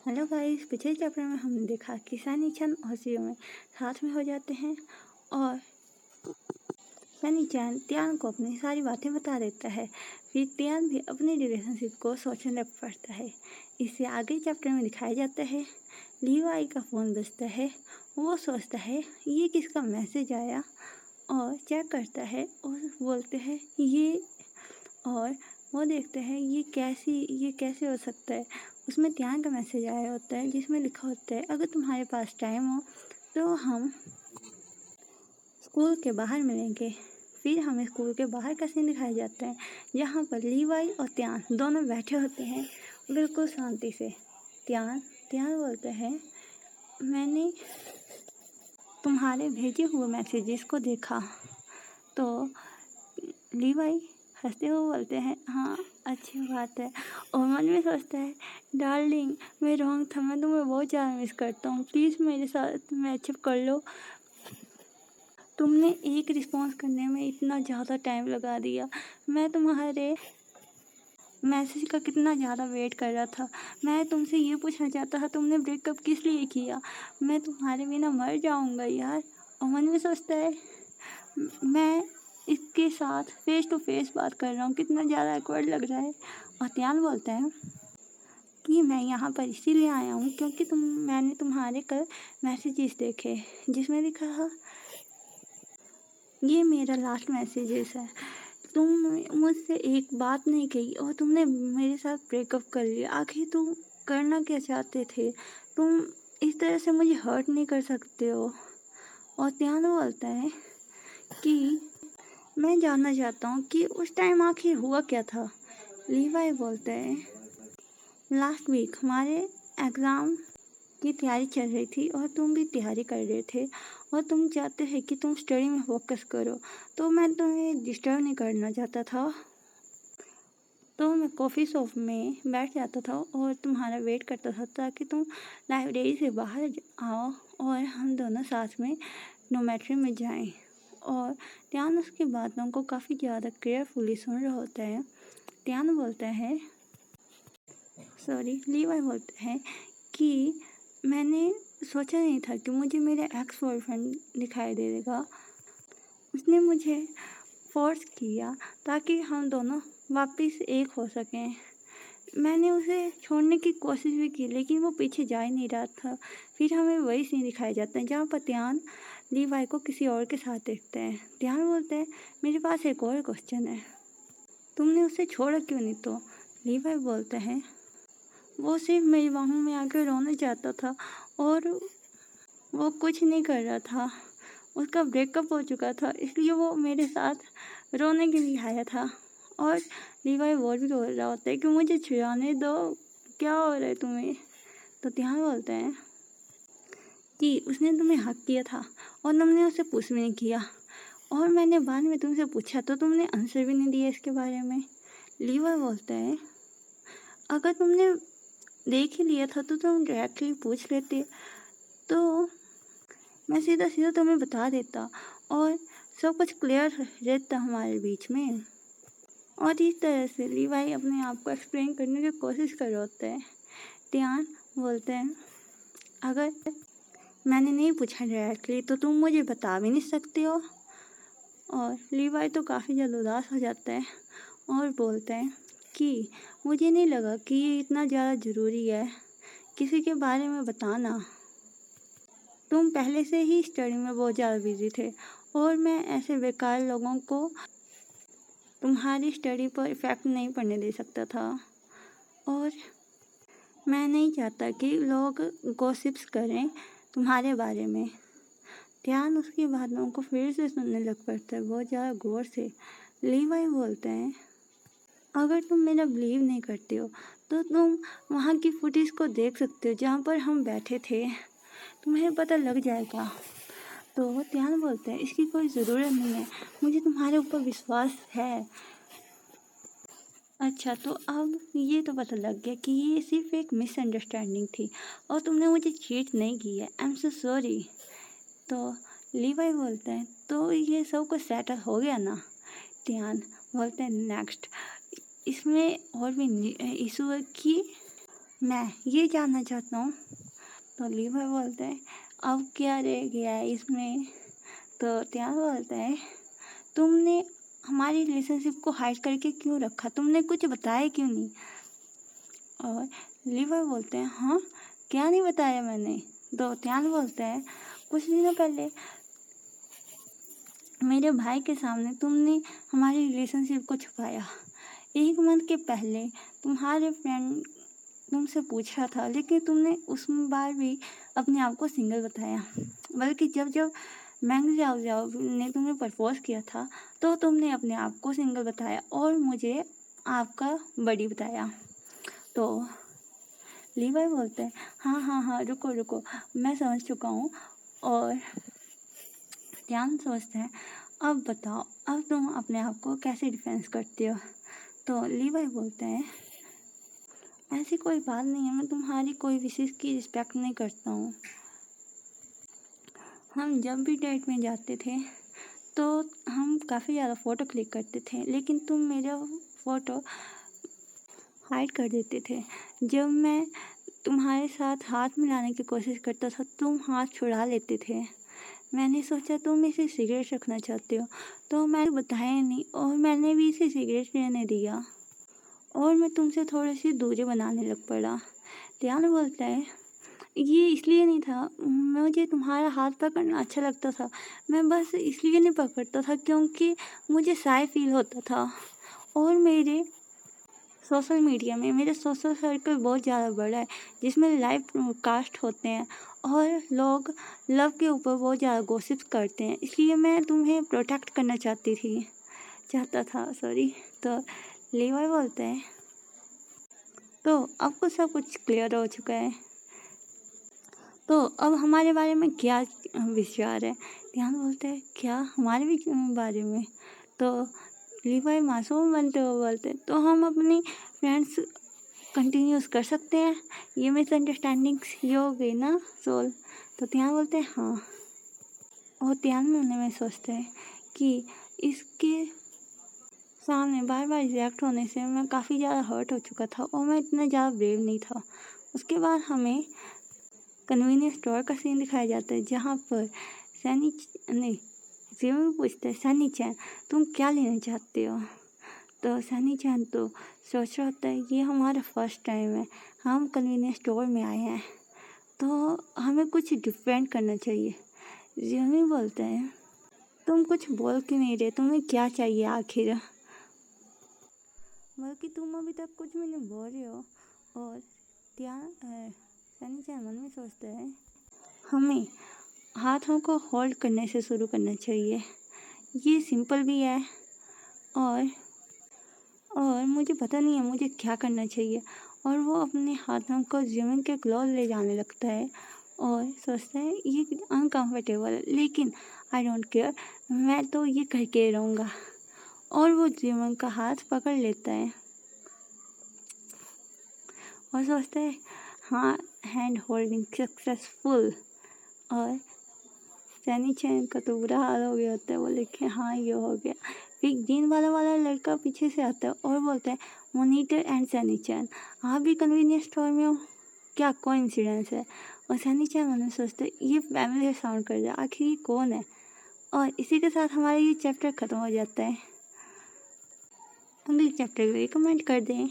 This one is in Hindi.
हेलो गाइस, पिछले चैप्टर में हमने देखा कि सनी चैन और सीओ में साथ में हो जाते हैं और सनी चैन त्यान को अपनी सारी बातें बता देता है। फिर त्यान भी अपनी रिलेशनशिप को सोचने लग पड़ता है। इससे आगे चैप्टर में दिखाया जाता है लीवाई का फ़ोन बजता है। वो सोचता है ये किसका मैसेज आया और चेक करता है और बोलते हैं ये, और वो देखते हैं ये कैसे हो सकता है। उसमें त्यान का मैसेज आया होता है जिसमें लिखा होता है अगर तुम्हारे पास टाइम हो तो हम स्कूल के बाहर मिलेंगे। फिर हमें स्कूल के बाहर का सीन दिखाया जाता है जहाँ पर लीवाई और त्यान दोनों बैठे होते हैं बिल्कुल शांति से। त्यान बोलते हैं मैंने तुम्हारे भेजे हुए मैसेजेस को देखा। तो लीवाई हंसते हुए बोलते हैं हाँ अच्छी बात है, और मन में सोचता है डार्लिंग मैं रॉन्ग था, मैं तुम्हें बहुत ज़्यादा मिस करता हूँ, प्लीज़ मेरे साथ मैचअप कर लो। तुमने एक रिस्पॉन्स करने में इतना ज़्यादा टाइम लगा दिया, मैं तुम्हारे मैसेज का कितना ज़्यादा वेट कर रहा था। मैं तुमसे ये पूछना चाहता था तुमने ब्रेकअप किस लिए किया, मैं तुम्हारे बिना मर जाऊँगा यार। और मन में सोचता है मैं इसके साथ फेस टू फेस बात कर रहा हूँ, कितना ज़्यादा एक्वर्ड लग रहा है। और त्यान बोलता है कि मैं यहाँ पर इसीलिए आया हूँ क्योंकि मैंने तुम्हारे कल मैसेजेस देखे जिसमें लिखा है ये मेरा लास्ट मैसेजेस है, तुम मुझसे एक बात नहीं कही और तुमने मेरे साथ ब्रेकअप कर लिया। आखिर तुम करना क्या चाहते थे, तुम इस तरह से मुझे हर्ट नहीं कर सकते हो। और त्यान बोलता है कि मैं जानना चाहता हूँ कि उस टाइम आखिर हुआ क्या था। लीवाई बोलते हैं लास्ट वीक हमारे एग्ज़ाम की तैयारी चल रही थी और तुम भी तैयारी कर रहे थे और तुम चाहते हैं कि तुम स्टडी में फोकस करो, तो मैं तुम्हें डिस्टर्ब नहीं करना चाहता था, तो मैं कॉफ़ी शॉप में बैठ जाता था और तुम्हारा वेट करता था ताकि तुम लाइब्रेरी से बाहर आओ और हम दोनों साथ में डॉर्मेट्री में जाएं। और त्यान उसकी बातों को काफ़ी ज़्यादा केयरफुली सुन रहा होता है। त्यान बोलता है लीवाई बोलता है कि मैंने सोचा नहीं था कि मुझे मेरा एक्स बॉयफ्रेंड दिखाई दे देगा। उसने मुझे फोर्स किया ताकि हम दोनों वापस एक हो सकें। मैंने उसे छोड़ने की कोशिश भी की लेकिन वो पीछे जा ही नहीं रहा था। फिर हमें वही सीन दिखाया जाता है जहाँ पर त्यान लीवाई को किसी और के साथ देखते हैं। त्यान बोलते हैं मेरे पास एक और क्वेश्चन है, तुमने उसे छोड़ा क्यों नहीं? तो लीवाई बोलते हैं वो सिर्फ मेरी बाहों में आकर रोना चाहता था और वो कुछ नहीं कर रहा था, उसका ब्रेकअप हो चुका था इसलिए वो मेरे साथ रोने के लिए आया था। और लीवाई और भी बोल रहा होता है कि मुझे छुड़ाने दो, क्या हो रहा है तुम्हें? तो त्यान बोलते हैं कि उसने तुम्हें हक किया था और तुमने उसे पुश भी नहीं किया, और मैंने बाद में तुमसे पूछा तो तुमने आंसर भी नहीं दिया इसके बारे में। लीवाई बोलता है अगर तुमने देख ही लिया था तो तुम डायरेक्टली पूछ लेते, तो मैं सीधा सीधा तुम्हें बता देता और सब कुछ क्लियर रहता हमारे बीच में। और इस तरह से लीवाई अपने आप को एक्सप्लेन करने की कोशिश कर रहे होते हैं। त्यान बोलते हैं अगर मैंने नहीं पूछा डायरेक्टली तो तुम मुझे बता भी नहीं सकते हो। और लीवाई तो काफ़ी ज़्यादा उदास हो जाता है और बोलते हैं कि मुझे नहीं लगा कि ये इतना ज़्यादा ज़रूरी है किसी के बारे में बताना, तुम पहले से ही स्टडी में बहुत ज़्यादा बिजी थे और मैं ऐसे बेकार लोगों को तुम्हारी स्टडी पर इफ़ेक्ट नहीं पड़ने दे सकता था, और मैं नहीं चाहता कि लोग गॉसिप्स करें तुम्हारे बारे में। त्यान उसकी बातों को फिर से सुनने लग पड़ता है बहुत ज़्यादा गौर से। लीवाई बोलते हैं अगर तुम मेरा बिलीव नहीं करते हो तो तुम वहाँ की फुटेज को देख सकते हो जहाँ पर हम बैठे थे, तुम्हें पता लग जाएगा। तो त्यान बोलते हैं इसकी कोई ज़रूरत नहीं है, मुझे तुम्हारे ऊपर विश्वास है। अच्छा, तो अब ये तो पता लग गया कि ये सिर्फ एक मिसअंडरस्टैंडिंग थी और तुमने मुझे चीट नहीं की है, आई एम सो सॉरी। तो लीवाई बोलते हैं तो ये सब कुछ सेटल हो गया ना? त्यान बोलते हैं नेक्स्ट इसमें और भी इशू है कि मैं ये जानना चाहता हूँ। तो लीवर बोलता है अब क्या रह गया है इसमें। तो त्यान बोलता है तुमने हमारी रिलेशनशिप को हाइड करके क्यों रखा, तुमने कुछ बताया क्यों नहीं। और लीवर बोलते हैं हाँ क्या नहीं बताया मैंने। तो त्यान बोलता है कुछ दिनों पहले मेरे भाई के सामने तुमने हमारी रिलेशनशिप को छुपाया। 1 मंथ के पहले तुम्हारे फ्रेंड तुमसे पूछा था लेकिन तुमने उस बार भी अपने आप को सिंगल बताया। बल्कि जब जब मैंग जाओ जाओ ने तुम्हें प्रपोज किया था तो तुमने अपने आप को सिंगल बताया और मुझे आपका बड़ी बताया। तो लीवर बोलते हैं हाँ हाँ हाँ रुको रुको मैं समझ चुका हूँ। और ध्यान सोचते हैं अब बताओ अब तुम अपने आप को कैसे डिफेंस करते हो। तो लीवर बोलते हैं ऐसी कोई बात नहीं है, मैं तुम्हारी कोई विशेष की रिस्पेक्ट नहीं करता हूँ। हम जब भी डेट में जाते थे तो हम काफ़ी ज़्यादा फ़ोटो क्लिक करते थे लेकिन तुम मेरा फ़ोटो हाइड कर देते थे। जब मैं तुम्हारे साथ हाथ मिलाने की कोशिश करता था तुम हाथ छुड़ा लेते थे। मैंने सोचा तुम इसे सिगरेट रखना चाहते हो तो मैंने बताया नहीं और मैंने भी इसे सिगरेट लेने दिया और मैं तुमसे थोड़ी सी दूरी बनाने लग पड़ा। ध्यान बोलता है ये इसलिए नहीं था, मुझे तुम्हारा हाथ पकड़ना अच्छा लगता था। मैं बस इसलिए नहीं पकड़ता था क्योंकि मुझे शाय फील होता था। और मेरे सोशल मीडिया में मेरा सोशल सर्कल बहुत ज़्यादा बड़ा है जिसमें लाइव कास्ट होते हैं और लोग लव के ऊपर बहुत ज़्यादा गॉसिप करते हैं, इसलिए मैं तुम्हें प्रोटेक्ट करना चाहता था सॉरी। तो लीवर बोलते हैं तो अब को सब कुछ क्लियर हो चुका है तो अब हमारे बारे में क्या विचार है। ध्यान बोलते हैं क्या हमारे भी बारे में। तो लीवर मासूम बनते हुए बोलते हैं तो हम अपनी फ्रेंड्स कंटिन्यूस कर सकते हैं, ये मिसअंडरस्टैंडिंग्स ये हो गई ना सोल। तो त्यान बोलते हैं हाँ। और त्यान में उन्हें में सोचते हैं कि इसके सामने बार बार रिएक्ट होने से मैं काफ़ी ज़्यादा हर्ट हो चुका था और मैं इतना ज़्यादा ब्रेव नहीं था। उसके बाद हमें कन्वीनियंस स्टोर का सीन दिखाया जाता है जहाँ पर सनी नहीं जीवन पूछते हैं सनी चैन तुम क्या लेना चाहते हो। तो सनी चैन तो सोच रहा होता है ये हमारा फर्स्ट टाइम है, हम कन्वीनियंस स्टोर में आए हैं तो हमें कुछ डिफरेंट करना चाहिए। जीवन बोलते हैं तुम कुछ बोल क्यों नहीं रहे, तुम्हें क्या चाहिए आखिर। बल्कि तुम अभी तक कुछ भी नहीं बोल रहे हो। और सनी चैन मन में सोचता है हमें हाथों को होल्ड करने से शुरू करना चाहिए, ये सिंपल भी है और मुझे पता नहीं है मुझे क्या करना चाहिए। और वो अपने हाथों को जिमिन के क्लोज ले जाने लगता है और सोचता है ये अनकंफर्टेबल है लेकिन आई डोंट केयर, मैं तो ये करके रहूँगा। और वो जिमिन का हाथ पकड़ लेता है और सोचता है हाँ हैंड होल्डिंग सक्सेसफुल। और सनी चैन का तो बुरा हाल हो गया होता है, वो लिखे हाँ ये हो गया। फिर ग्रीन वाला लड़का पीछे से आता है और बोलता है मोनीटर एंड सनी चैन आप भी कन्वीनियंस स्टोर में हो, क्या कोइंसिडेंस है। और सनी चैन मन में सोचते ये फैमिली साउंड कर रहा है आखिर ये कौन है। और इसी के साथ हमारा ये चैप्टर ख़त्म हो जाता है। अगले चैप्टर के लिए कमेंट कर दें।